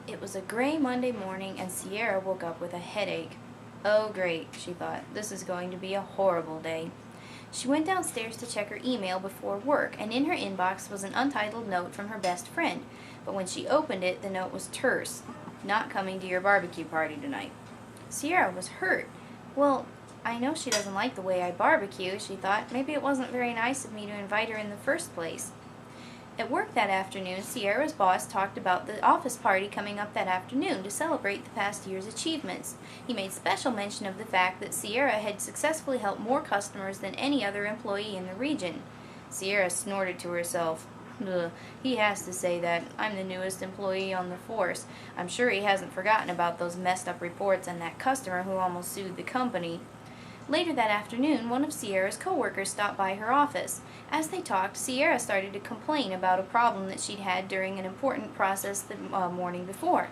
It was a gray Monday morning, and Sierra woke up with a headache. Oh, great, she thought. This is going to be a horrible day. She went downstairs to check her email before work, and in her inbox was an untitled note from her best friend. But when she opened it, the note was terse. Not coming to your barbecue party tonight. Sierra was hurt. Well, I know she doesn't like the way I barbecue, she thought. Maybe it wasn't very nice of me to invite her in the first place. At work that afternoon, Sierra's boss talked about the office party coming up that afternoon to celebrate the past year's achievements. He made special mention of the fact that Sierra had successfully helped more customers than any other employee in the region. Sierra snorted to herself. Ugh, he has to say that. I'm the newest employee on the force. I'm sure he hasn't forgotten about those messed up reports and that customer who almost sued the company. Later that afternoon, one of Sierra's co-workers stopped by her office. As they talked, Sierra started to complain about a problem that she'd had during an important process the morning before.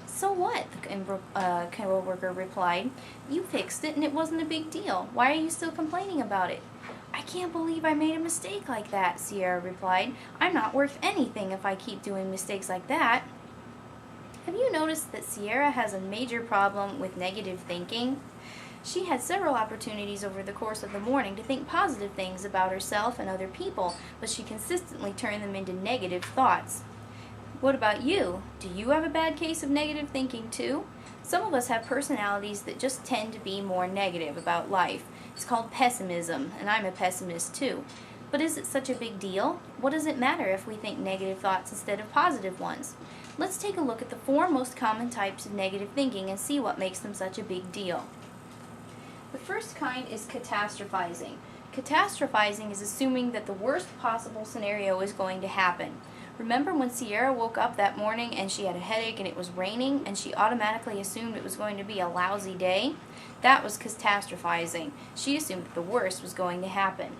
So what? The co-worker replied. You fixed it and it wasn't a big deal. Why are you still complaining about it? I can't believe I made a mistake like that, Sierra replied. I'm not worth anything if I keep doing mistakes like that. Have you noticed that Sierra has a major problem with negative thinking? She had several opportunities over the course of the morning to think positive things about herself and other people, but she consistently turned them into negative thoughts. What about you? Do you have a bad case of negative thinking too? Some of us have personalities that just tend to be more negative about life. It's called pessimism, and I'm a pessimist too. But is it such a big deal? What does it matter if we think negative thoughts instead of positive ones? Let's take a look at the 4 most common types of negative thinking and see what makes them such a big deal. The first kind is catastrophizing. Catastrophizing is assuming that the worst possible scenario is going to happen. Remember when Sierra woke up that morning and she had a headache and it was raining and she automatically assumed it was going to be a lousy day? That was catastrophizing. She assumed that the worst was going to happen.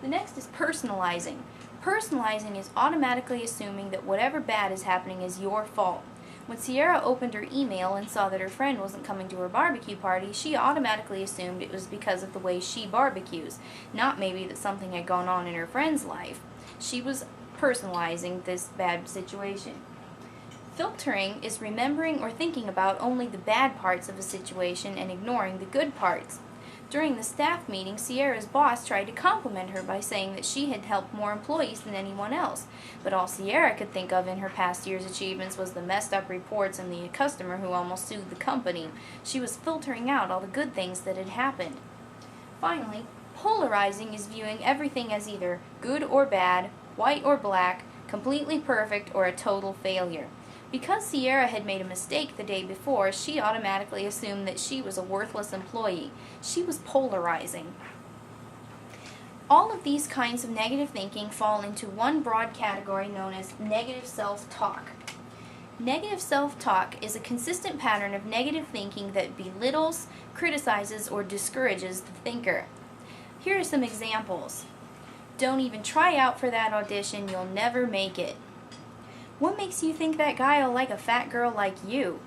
The next is personalizing. Personalizing is automatically assuming that whatever bad is happening is your fault. When Sierra opened her email and saw that her friend wasn't coming to her barbecue party, she automatically assumed it was because of the way she barbecues, not maybe that something had gone on in her friend's life. She was personalizing this bad situation. Filtering is remembering or thinking about only the bad parts of a situation and ignoring the good parts. During the staff meeting, Sierra's boss tried to compliment her by saying that she had helped more employees than anyone else, but all Sierra could think of in her past year's achievements was the messed up reports and the customer who almost sued the company. She was filtering out all the good things that had happened. Finally, polarizing is viewing everything as either good or bad, white or black, completely perfect, or a total failure. Because Sierra had made a mistake the day before, she automatically assumed that she was a worthless employee. She was polarizing. All of these kinds of negative thinking fall into one broad category known as negative self-talk. Negative self-talk is a consistent pattern of negative thinking that belittles, criticizes, or discourages the thinker. Here are some examples. Don't even try out for that audition, you'll never make it. What makes you think that guy will like a fat girl like you?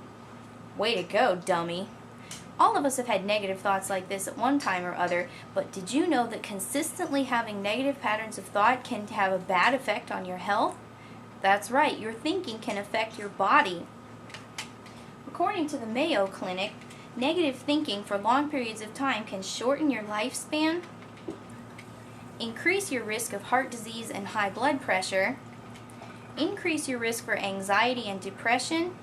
Way to go, dummy. All of us have had negative thoughts like this at one time or other, but did you know that consistently having negative patterns of thought can have a bad effect on your health? That's right, your thinking can affect your body. According to the Mayo Clinic, negative thinking for long periods of time can shorten your lifespan, increase your risk of heart disease and high blood pressure, increase your risk for anxiety and depression,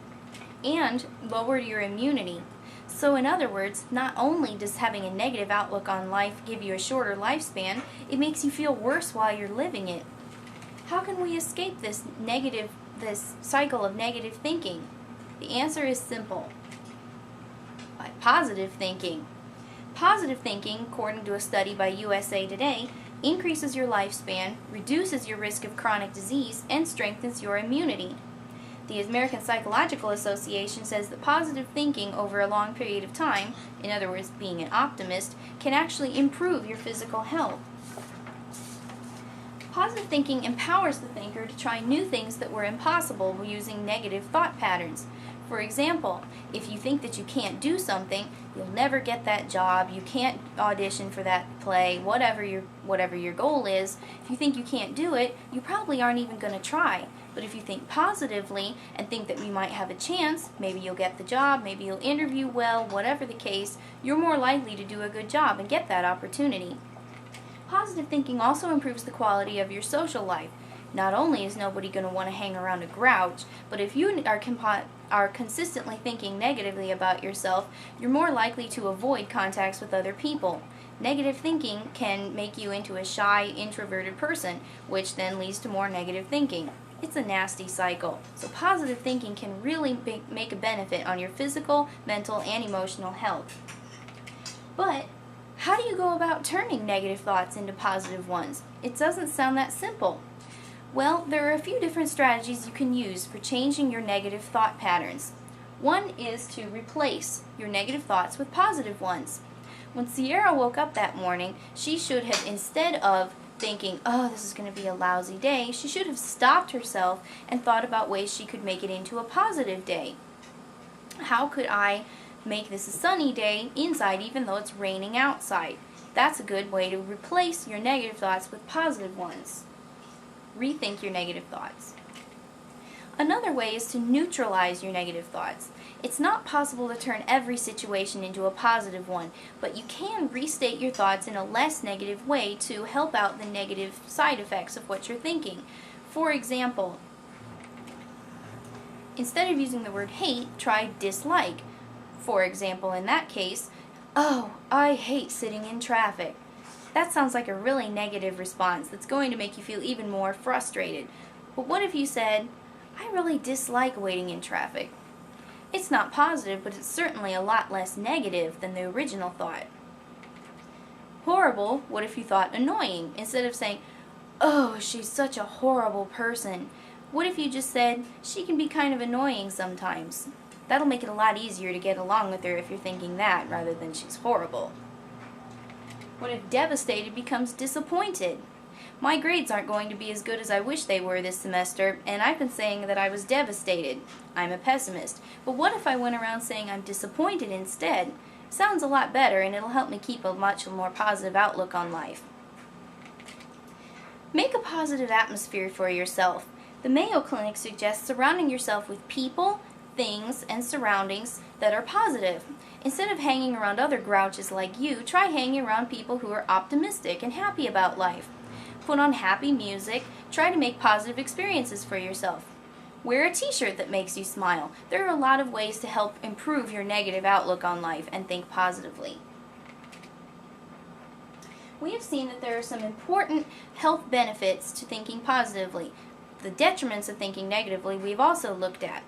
and lower your immunity. So in other words, not only does having a negative outlook on life give you a shorter lifespan, it makes you feel worse while you're living it. How can we escape this cycle of negative thinking? The answer is simple. By positive thinking. Positive thinking, according to a study by USA Today, increases your lifespan, reduces your risk of chronic disease, and strengthens your immunity. The American Psychological Association says that positive thinking over a long period of time, in other words, being an optimist, can actually improve your physical health. Positive thinking empowers the thinker to try new things that were impossible using negative thought patterns. For example, if you think that you can't do something, you'll never get that job, you can't audition for that play, whatever your goal is, if you think you can't do it, you probably aren't even going to try. But if you think positively and think that you might have a chance, maybe you'll get the job, maybe you'll interview well, whatever the case, you're more likely to do a good job and get that opportunity. Positive thinking also improves the quality of your social life. Not only is nobody going to want to hang around a grouch, but if you are consistently thinking negatively about yourself, you're more likely to avoid contacts with other people. Negative thinking can make you into a shy, introverted person, which then leads to more negative thinking. It's a nasty cycle. So positive thinking can really make a benefit on your physical, mental, and emotional health. But how do you go about turning negative thoughts into positive ones? It doesn't sound that simple. Well, there are a few different strategies you can use for changing your negative thought patterns. One is to replace your negative thoughts with positive ones. When Sierra woke up that morning, she should have, instead of thinking, oh, this is going to be a lousy day, she should have stopped herself and thought about ways she could make it into a positive day. How could I make this a sunny day inside even though it's raining outside? That's a good way to replace your negative thoughts with positive ones. Rethink your negative thoughts. Another way is to neutralize your negative thoughts. It's not possible to turn every situation into a positive one, but you can restate your thoughts in a less negative way to help out the negative side effects of what you're thinking. For example, instead of using the word hate, try dislike. For example, in that case, oh, I hate sitting in traffic. That sounds like a really negative response that's going to make you feel even more frustrated. But what if you said, I really dislike waiting in traffic? It's not positive, but it's certainly a lot less negative than the original thought. Horrible, what if you thought annoying? Instead of saying, oh, she's such a horrible person, what if you just said, she can be kind of annoying sometimes? That'll make it a lot easier to get along with her if you're thinking that rather than she's horrible. What if devastated becomes disappointed? My grades aren't going to be as good as I wish they were this semester, and I've been saying that I was devastated. I'm a pessimist. But what if I went around saying I'm disappointed instead? Sounds a lot better, and it'll help me keep a much more positive outlook on life. Make a positive atmosphere for yourself. The Mayo Clinic suggests surrounding yourself with people, things, and surroundings that are positive. Instead of hanging around other grouches like you, try hanging around people who are optimistic and happy about life. Put on happy music. Try to make positive experiences for yourself. Wear a t-shirt that makes you smile. There are a lot of ways to help improve your negative outlook on life and think positively. We have seen that there are some important health benefits to thinking positively. The detriments of thinking negatively we've also looked at.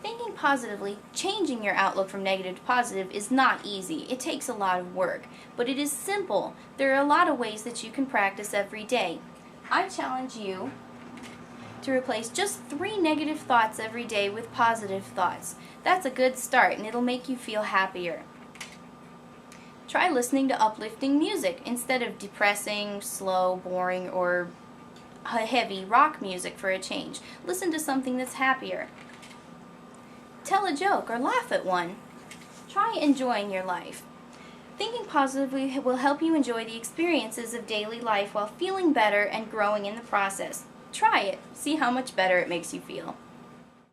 Thinking positively, changing your outlook from negative to positive is not easy. It takes a lot of work, but it is simple. There are a lot of ways that you can practice every day. I challenge you to replace just 3 negative thoughts every day with positive thoughts. That's a good start, and it'll make you feel happier. Try listening to uplifting music instead of depressing, slow, boring, or heavy rock music for a change. Listen to something that's happier. Tell a joke or laugh at one. Try enjoying your life. Thinking positively will help you enjoy the experiences of daily life while feeling better and growing in the process. Try it. See how much better it makes you feel.